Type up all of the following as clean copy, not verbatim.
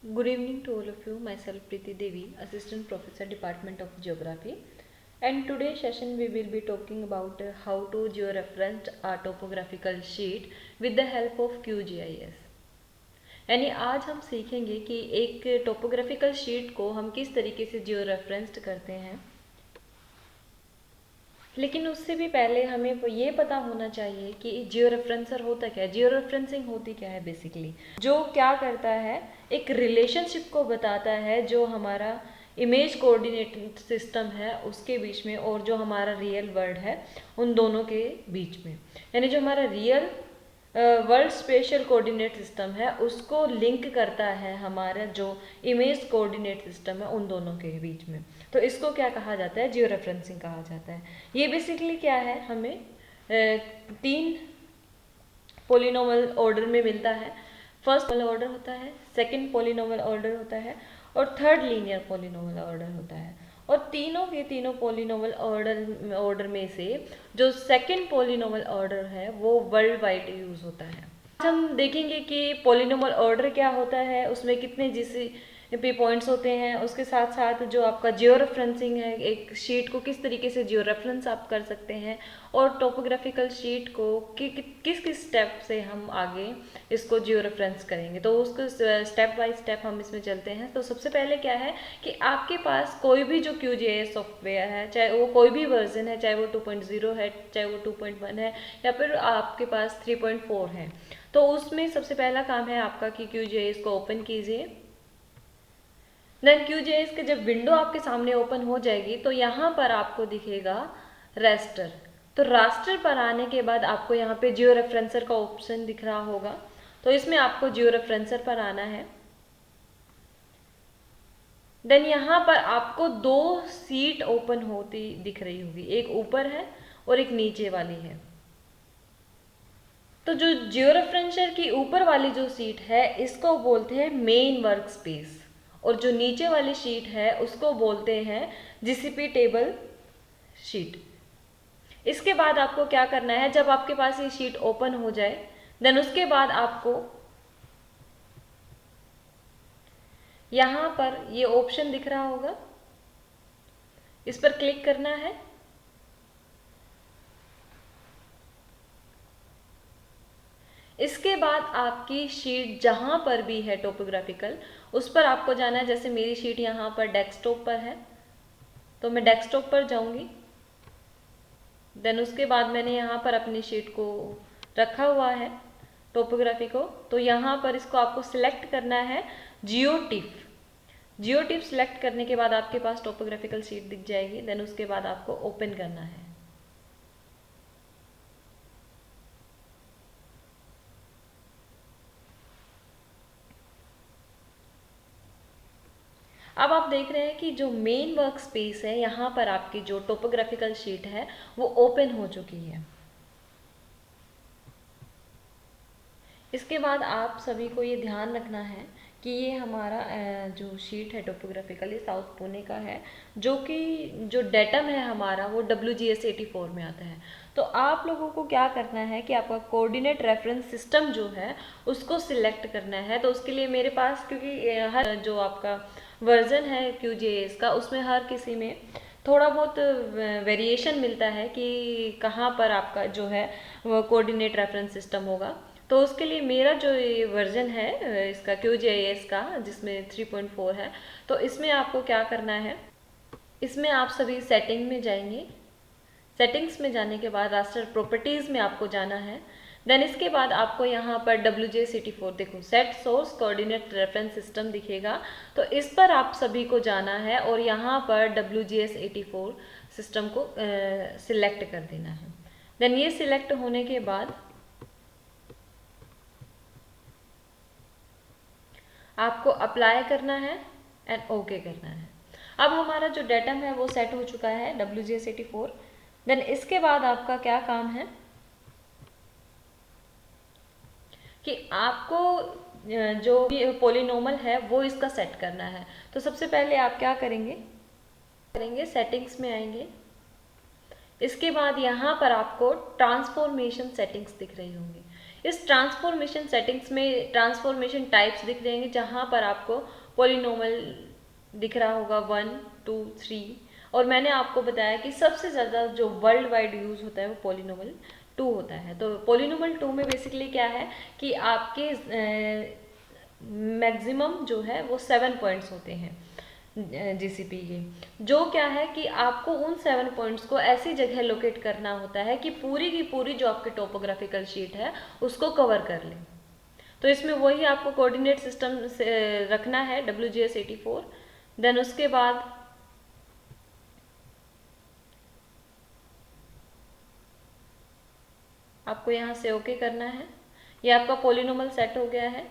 Good evening to all of you. Myself Preeti Devi, Assistant Professor, Department of Geography. And today's session we will be talking about how to georeference a topographical sheet with the help of QGIS. यानी आज हम सीखेंगे कि एक topographical sheet को हम किस तरीके से जियोरेफरेंस्ड करते हैं। लेकिन उससे भी पहले हमें ये पता होना चाहिए कि जियो रेफरेंसर होता क्या है, जियो रेफरेंसिंग होती क्या है। बेसिकली जो क्या करता है, एक रिलेशनशिप को बताता है जो हमारा इमेज कोऑर्डिनेट सिस्टम है उसके बीच में और जो हमारा रियल वर्ल्ड है उन दोनों के बीच में। यानी जो हमारा real world special coordinate system है उसको लिंक करता है हमारा जो इमेज कोऑर्डिनेट सिस्टम है उन दोनों के बीच में। तो इसको क्या कहा जाता है, जियो रेफरेंसिंग कहा जाता है। ये बेसिकली क्या है, हमें 3 पॉलिनोमियल ऑर्डर में मिलता है। फर्स्ट ऑर्डर होता है, सेकंड पॉलिनोमियल ऑर्डर होता है और थर्ड लीनियर पॉलिनोमियल ऑर्डर होता है। और तीनों के तीनों पॉलिनोमियल ऑर्डर में से जो सेकंड पॉलिनोमियल ऑर्डर है वो वर्ल्ड वाइड यूज होता है। आज हम देखेंगे कि पॉलिनोमियल ऑर्डर क्या होता है, उसमें कितने जीसीपी पॉइंट्स होते हैं, उसके साथ साथ जो आपका जियो रेफरेंसिंग है, एक शीट को किस तरीके से जियो रेफरेंस आप कर सकते हैं और टोपोग्राफिकल शीट को किस किस स्टेप से हम आगे इसको जियो रेफरेंस करेंगे। तो उसको स्टेप बाय स्टेप हम इसमें चलते हैं। तो सबसे पहले क्या है कि आपके पास कोई भी जो QGIS सॉफ्टवेयर है, चाहे वो कोई भी वर्जन है, चाहे वो 2.0 है, चाहे वो 2.1 है या फिर आपके पास 3.4 है, तो उसमें सबसे पहला काम है आपका कि QGIS को ओपन कीजिए। देन QGIS के जब विंडो आपके सामने ओपन हो जाएगी तो यहाँ पर आपको दिखेगा रास्टर। तो रास्टर पर आने के बाद आपको यहाँ पे जियो रेफरेंसर का ऑप्शन दिख रहा होगा, तो इसमें आपको जियो रेफरेंसर पर आना है। देन यहाँ पर आपको 2 सीट ओपन होती दिख रही होगी, एक ऊपर है और एक नीचे वाली है। तो जो जियो रेफरेंसर की ऊपर वाली जो सीट है इसको बोलते हैं मेन वर्क स्पेस और जो नीचे वाली शीट है उसको बोलते हैं जीसीपी टेबल शीट। इसके बाद आपको क्या करना है, जब आपके पास ये शीट ओपन हो जाए देन उसके बाद आपको यहाँ पर ये ऑप्शन दिख रहा होगा, इस पर क्लिक करना है। इसके बाद आपकी शीट जहाँ पर भी है टोपोग्राफिकल उस पर आपको जाना है। जैसे मेरी शीट यहाँ पर डेस्कटॉप पर है तो मैं डेस्कटॉप पर जाऊँगी। देन उसके बाद मैंने यहाँ पर अपनी शीट को रखा हुआ है टोपोग्राफी को, तो यहाँ पर इसको आपको सिलेक्ट करना है जियो टिप। जियो टिप सिलेक्ट करने के बाद आपके पास टोपोग्राफिकल शीट दिख जाएगी। देन उसके बाद आपको ओपन करना है। अब आप देख रहे हैं कि जो मेन वर्क स्पेस है यहाँ पर आपकी जो टोपोग्राफिकल शीट है वो ओपन हो चुकी है। इसके बाद आप सभी को ये ध्यान रखना है कि ये हमारा जो शीट है टोपोग्राफिकल ये साउथ पुणे का है, जो कि जो डेटम है हमारा वो WGS 84 में आता है। तो आप लोगों को क्या करना है कि आपका कोऑर्डिनेट रेफरेंस सिस्टम जो है उसको सिलेक्ट करना है। तो उसके लिए मेरे पास, क्योंकि हर जो आपका वर्जन है QGIS का उसमें हर किसी में थोड़ा बहुत वेरिएशन मिलता है कि कहाँ पर आपका जो है वो कोऑर्डिनेट रेफरेंस सिस्टम होगा। तो उसके लिए मेरा जो ये वर्जन है इसका QGIS का जिसमें 3.4 है, तो इसमें आपको क्या करना है, इसमें आप सभी सेटिंग में जाएंगे। सेटिंग्स में जाने के बाद रास्टर प्रॉपर्टीज़ में आपको जाना है। देन इसके बाद आपको यहाँ पर WGS 84 देखो set source coordinate reference system दिखेगा, तो इस पर आप सभी को जाना है और यहाँ पर WGS 84 सिस्टम को सिलेक्ट कर देना है। देन ये सिलेक्ट होने के बाद आपको अप्लाई करना है एंड ओके करना है। अब हमारा जो डेटम है वो सेट हो चुका है WGS 84। देन इसके बाद आपका क्या काम है कि आपको जो भी पॉलिनोमल है वो इसका सेट करना है। तो सबसे पहले आप क्या करेंगे सेटिंग्स में आएंगे। इसके बाद यहाँ पर आपको ट्रांसफॉर्मेशन सेटिंग्स दिख रही होंगी। इस ट्रांसफॉर्मेशन सेटिंग्स में ट्रांसफॉर्मेशन टाइप्स दिख जाएंगे, जहाँ पर आपको पॉलिनोमल दिख रहा होगा 1, 2, 3, और मैंने आपको बताया कि सबसे ज़्यादा जो वर्ल्ड वाइड यूज़ होता है वो पॉलिनोमल 2 होता है। तो पॉलिनोमल 2 में बेसिकली क्या है कि आपके मैक्सिमम जो है वो 7 पॉइंट्स होते हैं जीसीपी के, जो क्या है कि आपको उन 7 पॉइंट्स को ऐसी जगह लोकेट करना होता है कि पूरी की पूरी जो आपकी टोपोग्राफिकल शीट है उसको कवर कर ले। तो इसमें वही आपको कोऑर्डिनेट सिस्टम से रखना है WGS84। देन उसके बाद आपको यहाँ से ओके करना है, ये आपका पॉलिनोमल सेट हो गया है।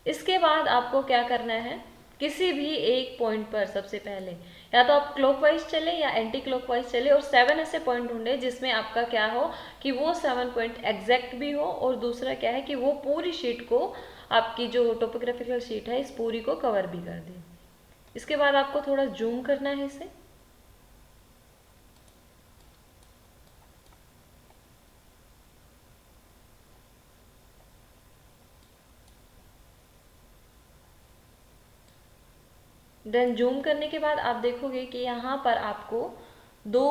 इसके बाद आपको क्या करना है, किसी भी एक पॉइंट पर सबसे पहले या तो आप क्लॉकवाइज चले या एंटी क्लॉकवाइज चले और 7 ऐसे पॉइंट ढूंढे जिसमें आपका क्या हो कि वो 7 पॉइंट एग्जैक्ट भी हो, और दूसरा क्या है कि वो पूरी शीट को, आपकी जो टोपोग्राफिकल शीट है इस पूरी को कवर भी कर दे। इसके बाद आपको थोड़ा जूम करना है इसे, देन जूम करने के बाद आप देखोगे कि यहाँ पर आपको दो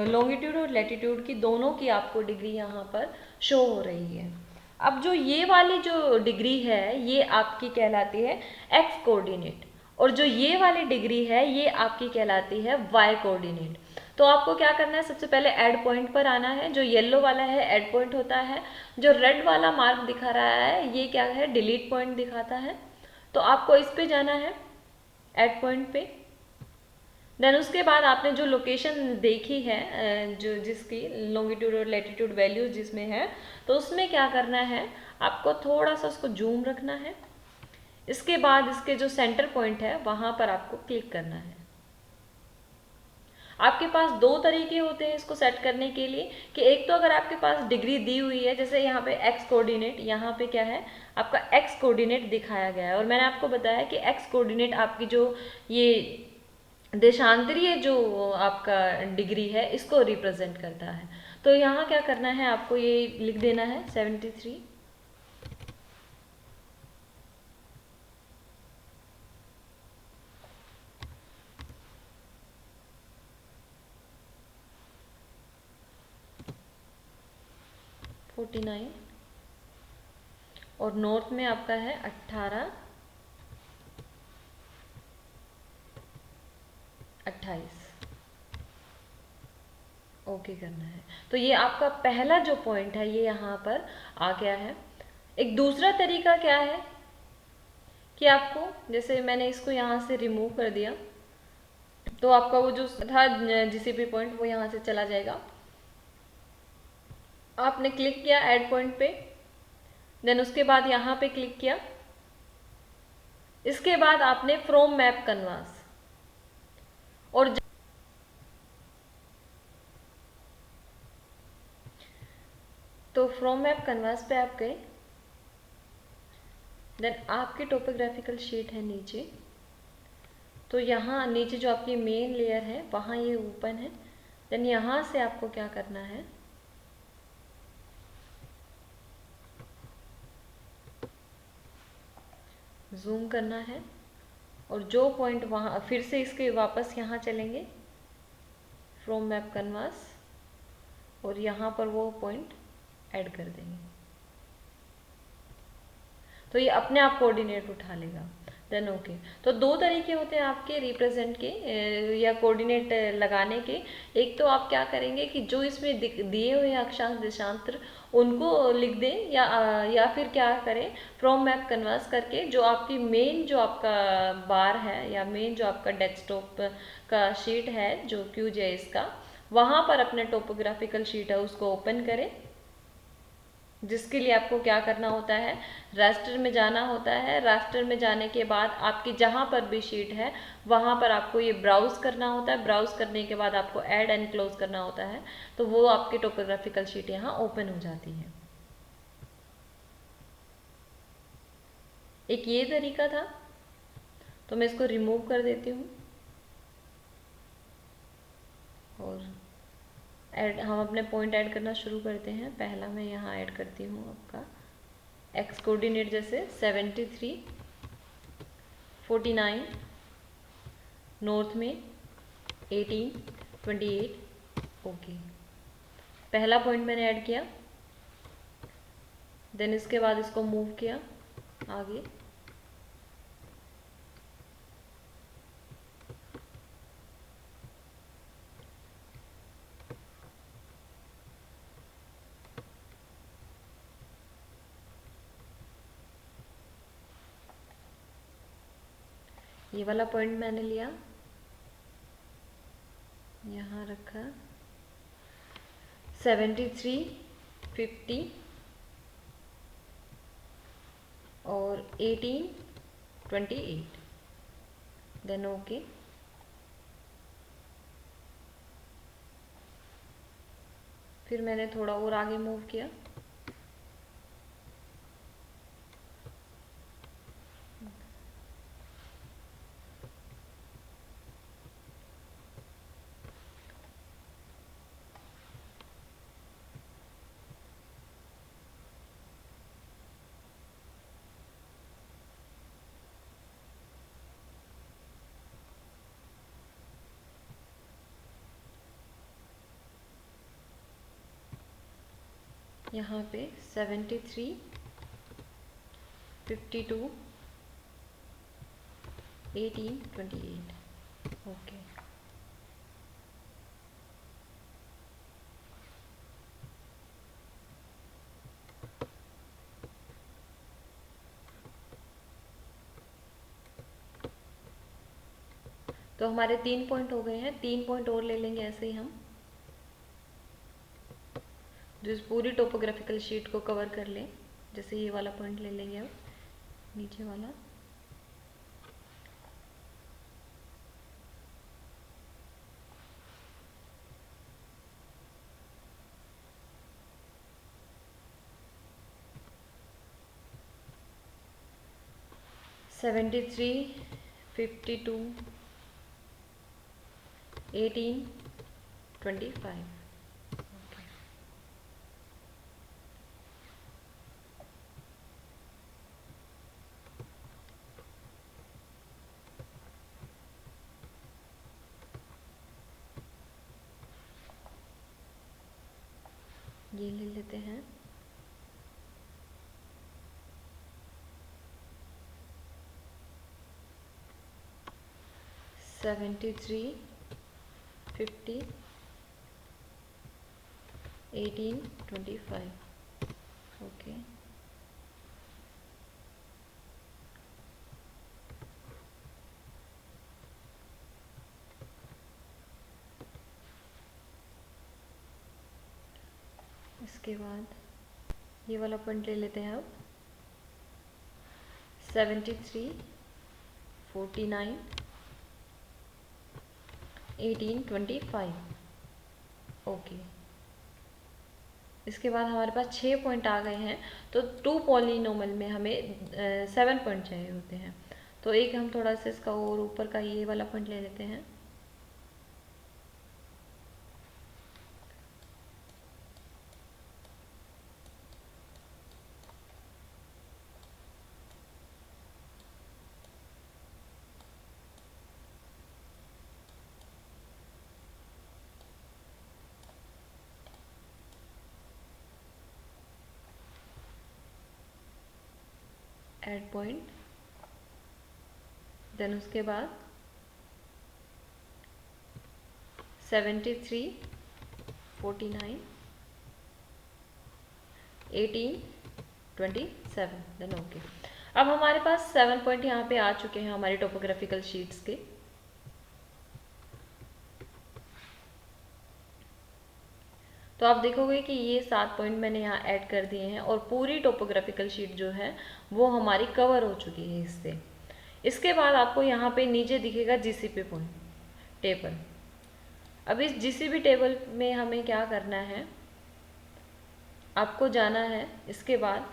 लॉन्गिट्यूड और लैटिट्यूड की दोनों की आपको डिग्री यहाँ पर शो हो रही है। अब जो ये वाली जो डिग्री है ये आपकी कहलाती है एक्स कोऑर्डिनेट, और जो ये वाली डिग्री है ये आपकी कहलाती है वाई कोऑर्डिनेट। तो आपको क्या करना है, सबसे पहले ऐड पॉइंट पर आना है। जो येलो वाला है ऐड पॉइंट होता है, जो रेड वाला मार्क दिखा रहा है ये क्या है, डिलीट पॉइंट दिखाता है। तो आपको इस पे जाना है एड पॉइंट पे। देन उसके बाद आपने जो लोकेशन देखी है जो जिसकी लॉन्गिट्यूड और लैटिट्यूड वैल्यूज जिसमें है, तो उसमें क्या करना है, आपको थोड़ा सा उसको जूम रखना है। इसके बाद इसके जो सेंटर पॉइंट है वहां पर आपको क्लिक करना है। आपके पास दो तरीके होते हैं इसको सेट करने के लिए, कि एक तो अगर आपके पास डिग्री दी हुई है, जैसे यहाँ पे एक्स कोऑर्डिनेट, यहाँ पे क्या है आपका एक्स कोऑर्डिनेट दिखाया गया है, और मैंने आपको बताया कि एक्स कोऑर्डिनेट आपकी जो ये देशांतरीय जो आपका डिग्री है इसको रिप्रेजेंट करता है। तो यहाँ क्या करना है, आपको ये लिख देना है 73। और नॉर्थ में आपका है 18, 28। ओके करना है। तो ये आपका पहला जो पॉइंट है ये यहाँ पर आ गया है। एक दूसरा तरीका क्या है कि आपको, जैसे मैंने इसको यहाँ से रिमूव कर दिया तो आपका वो जो था जीसीपी पॉइंट वो यहाँ से चला जाएगा। आपने क्लिक किया ऐड पॉइंट पे, देन उसके बाद यहाँ पे क्लिक किया। इसके बाद आपने फ्रॉम मैप कन्वास, और तो फ्रॉम मैप कन्वास पे आप गए। देन आपकी टोपोग्राफिकल शीट है नीचे, तो यहाँ नीचे जो आपकी मेन लेयर है वहाँ ये ओपन है। देन यहाँ से आपको क्या करना है, जूम करना है, और जो पॉइंट वहाँ फिर से इसके वापस यहाँ चलेंगे फ्रॉम मैप कन्वास, और यहाँ पर वो पॉइंट ऐड कर देंगे, तो ये अपने आप कोऑर्डिनेट उठा लेगा। Then okay. तो दो तरीके होते हैं आपके रिप्रेजेंट के या कोऑर्डिनेट लगाने के। एक तो आप क्या करेंगे कि जो इसमें दिए हुए अक्षांश देशांतर उनको लिख दें, या फिर क्या करें, फ्रॉम मैप कन्वर्स करके जो आपकी मेन जो आपका बार है या मेन जो आपका डेस्कटॉप का शीट है जो QGIS का, वहाँ पर अपने टोपोग्राफिकल शीट है उसको ओपन करें। जिसके लिए आपको क्या करना होता है, रास्टर में जाना होता है। रास्टर में जाने के बाद आपकी जहाँ पर भी शीट है वहाँ पर आपको ये ब्राउज करना होता है। ब्राउज करने के बाद आपको ऐड एंड क्लोज करना होता है, तो वो आपकी टोपोग्राफिकल शीट यहाँ ओपन हो जाती है। एक ये तरीका था, तो मैं इसको रिमूव कर देती हूँ, और हम अपने पॉइंट ऐड करना शुरू करते हैं। पहला मैं यहाँ ऐड करती हूँ आपका एक्स कोऑर्डिनेट जैसे 73, 49, नॉर्थ में 18, 28। ओके, पहला पॉइंट मैंने ऐड किया, देन इसके बाद इसको मूव किया आगे। ये वाला पॉइंट मैंने लिया, यहाँ रखा, 73, 50 और 18, 28, देन ओके। फिर मैंने थोड़ा और आगे मूव किया, यहाँ पे 73, 52, 18, 28। ओके, तो हमारे 3 पॉइंट हो गए हैं। 3 पॉइंट और ले लेंगे ऐसे ही हम, जो इस पूरी टोपोग्राफिकल शीट को कवर कर लें। जैसे ये वाला पॉइंट ले लेंगे अब, नीचे वाला, सेवेंटी थ्री, 52, 18, 25। ये ले लेते हैं, सेवेंटी थ्री, 50, 18, 25। ओके, इसके बाद ये वाला पॉइंट ले लेते हैं अब, 73, 49, 18, 25। ओके, इसके बाद हमारे पास 6 पॉइंट आ गए हैं। तो 2 पॉलिनोमियल में हमें 7 पॉइंट चाहिए होते हैं। तो एक हम थोड़ा सा इसका और ऊपर का ये वाला पॉइंट ले लेते हैं, एड पॉइंट। देन उसके बाद 73, 49, 18, 27। Then okay. अब हमारे पास 7 पॉइंट यहाँ पे आ चुके हैं हमारी टोपोग्राफिकल शीट्स के। तो आप देखोगे कि ये 7 पॉइंट मैंने यहाँ ऐड कर दिए हैं और पूरी टोपोग्राफिकल शीट जो है वो हमारी कवर हो चुकी है इससे। इसके बाद आपको यहाँ पे नीचे दिखेगा जीसीपी पॉइंट टेबल। अब इस जीसीपी टेबल में हमें क्या करना है, आपको जाना है, इसके बाद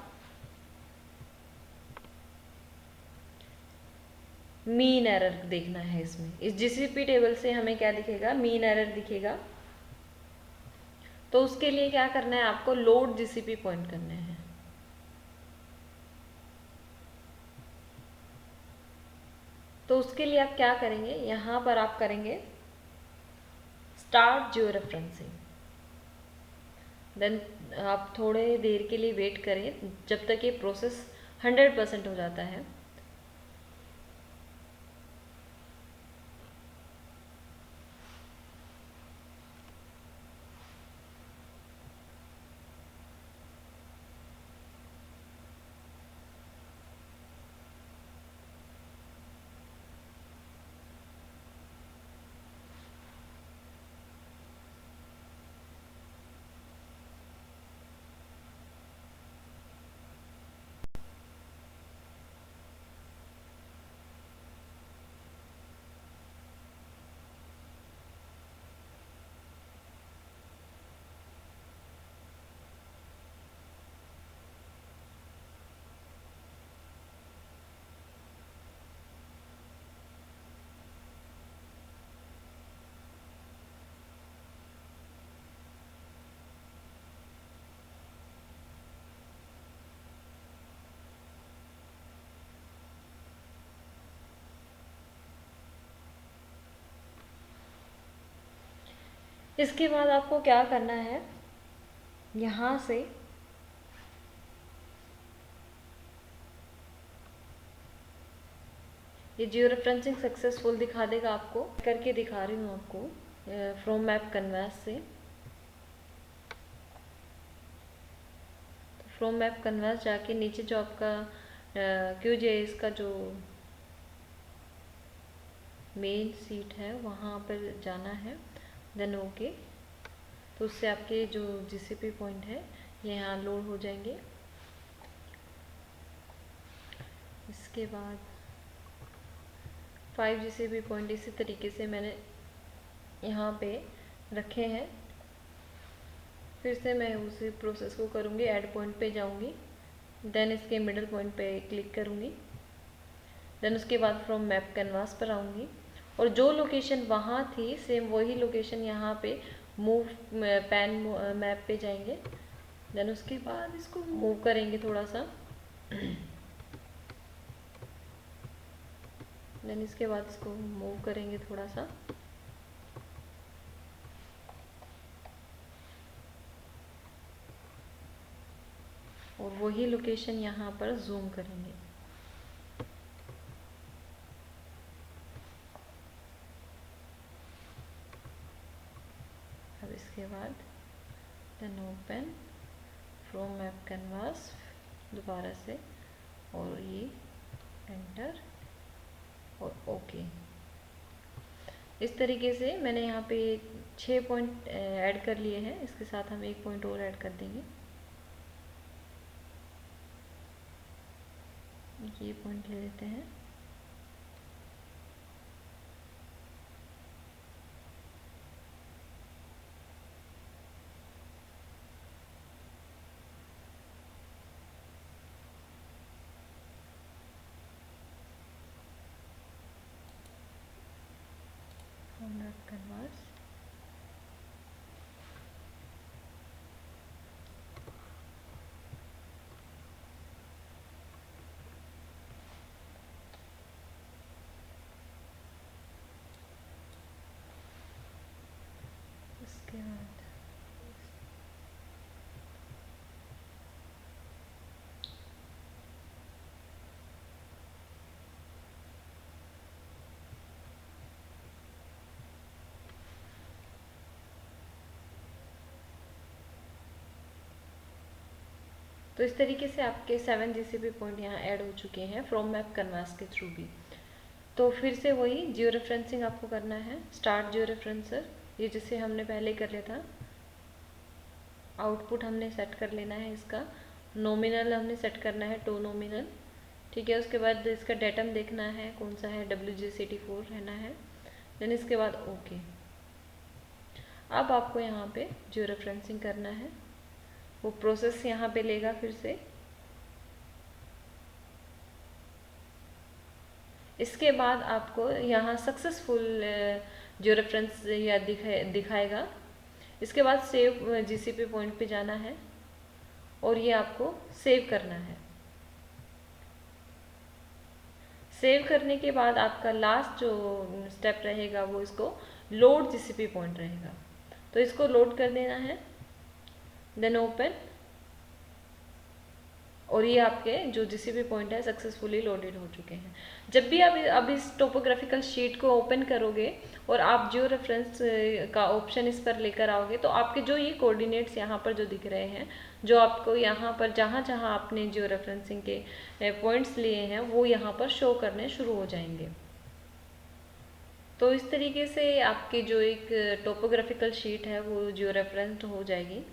मीन एरर देखना है। इसमें इस जीसीपी टेबल से हमें क्या दिखेगा, मीन एरर दिखेगा। तो उसके लिए क्या करना है, आपको लोड जीसीपी पॉइंट करना है। तो उसके लिए आप क्या करेंगे, यहाँ पर आप करेंगे स्टार्ट जियो रेफरेंसिंग। देन आप थोड़े देर के लिए वेट करें जब तक ये प्रोसेस 100% हो जाता है। इसके बाद आपको क्या करना है, यहाँ से ये जियो रेफरेंसिंग सक्सेसफुल दिखा देगा आपको। करके दिखा रही हूँ आपको फ्रॉम मैप कन्वर्स से। तो फ्रॉम मैप कन्वर्स जाके नीचे जो आपका QGIS का जो मेन सीट है वहाँ पर जाना है, देन ओके। तो उससे आपके जो GCP पॉइंट है ये यहाँ लोड हो जाएंगे। इसके बाद 5 GCP पॉइंट इसी तरीके से मैंने यहाँ पे रखे हैं। फिर से मैं उसी प्रोसेस को करूँगी, ऐड पॉइंट पे जाऊँगी, देन इसके मिडल पॉइंट पे क्लिक करूँगी, देन उसके बाद फ्रॉम मैप कैनवास पर आऊँगी और जो लोकेशन वहाँ थी सेम वही लोकेशन यहाँ पे मूव पैन मैप पे जाएंगे। देन उसके बाद इसको मूव करेंगे थोड़ा सा, देन इसके बाद इसको मूव करेंगे थोड़ा सा, और वही लोकेशन यहाँ पर जूम करेंगे। अब इसके बाद then open from map canvas दोबारा से, और ये एंटर और ओके। इस तरीके से मैंने यहाँ पे 6 पॉइंट ऐड कर लिए हैं। इसके साथ हम 1 पॉइंट और ऐड कर देंगे। ये पॉइंट ले लेते हैं। कैनवास इसके बाद तो इस तरीके से आपके 7 GCP पॉइंट यहाँ ऐड हो चुके हैं फ्रॉम मैप कैनवास के थ्रू भी। तो फिर से वही जियो रेफरेंसिंग आपको करना है, स्टार्ट जियो रेफरेंसर, ये जिसे हमने पहले कर लिया था। आउटपुट हमने सेट कर लेना है, इसका नॉमिनल हमने सेट करना है, टू नॉमिनल, ठीक है। उसके बाद इसका डेटम देखना है कौन सा है, WGCT4 रहना है, देन इसके बाद ओके। अब आपको यहाँ पे जियो रेफरेंसिंग करना है, वो प्रोसेस यहाँ पे लेगा फिर से। इसके बाद आपको यहाँ सक्सेसफुल जियो रेफरेंस या दिखाएगा। इसके बाद सेव GCP पॉइंट पे जाना है और ये आपको सेव करना है। सेव करने के बाद आपका लास्ट जो स्टेप रहेगा वो इसको लोड जीसीपी पॉइंट रहेगा, तो इसको लोड कर देना है, देन ओपन, और ये आपके जो जीसीपी पॉइंट है सक्सेसफुली लोडेड हो चुके हैं। जब भी आप अब इस टोपोग्राफिकल शीट को ओपन करोगे और आप जियो रेफरेंस का ऑप्शन इस पर लेकर आओगे, तो आपके जो ये कोऑर्डिनेट्स यहाँ पर जो दिख रहे हैं, जो आपको यहाँ पर जहाँ जहाँ आपने जियो रेफरेंसिंग के पॉइंट्स लिए हैं वो यहाँ पर शो करने शुरू हो जाएंगे। तो इस तरीके से आपकी जो एक टोपोग्राफिकल शीट है वो जियो रेफरेंस्ड हो जाएगी।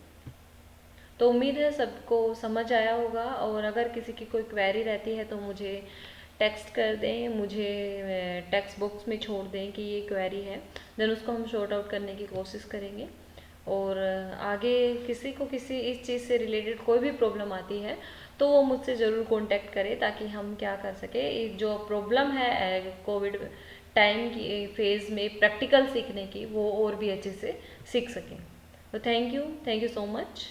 तो उम्मीद है सबको समझ आया होगा, और अगर किसी की कोई क्वेरी रहती है तो मुझे टेक्स्ट कर दें, मुझे टेक्स्ट बॉक्स में छोड़ दें कि ये क्वेरी है, देन उसको हम शॉर्ट आउट करने की कोशिश करेंगे। और आगे किसी को किसी इस चीज़ से रिलेटेड कोई भी प्रॉब्लम आती है तो वो मुझसे ज़रूर कांटेक्ट करे, ताकि हम क्या कर सके, जो प्रॉब्लम है कोविड टाइम की फेज़ में प्रैक्टिकल सीखने की, वो और भी अच्छे से सीख सकें। तो थैंक यू सो मच।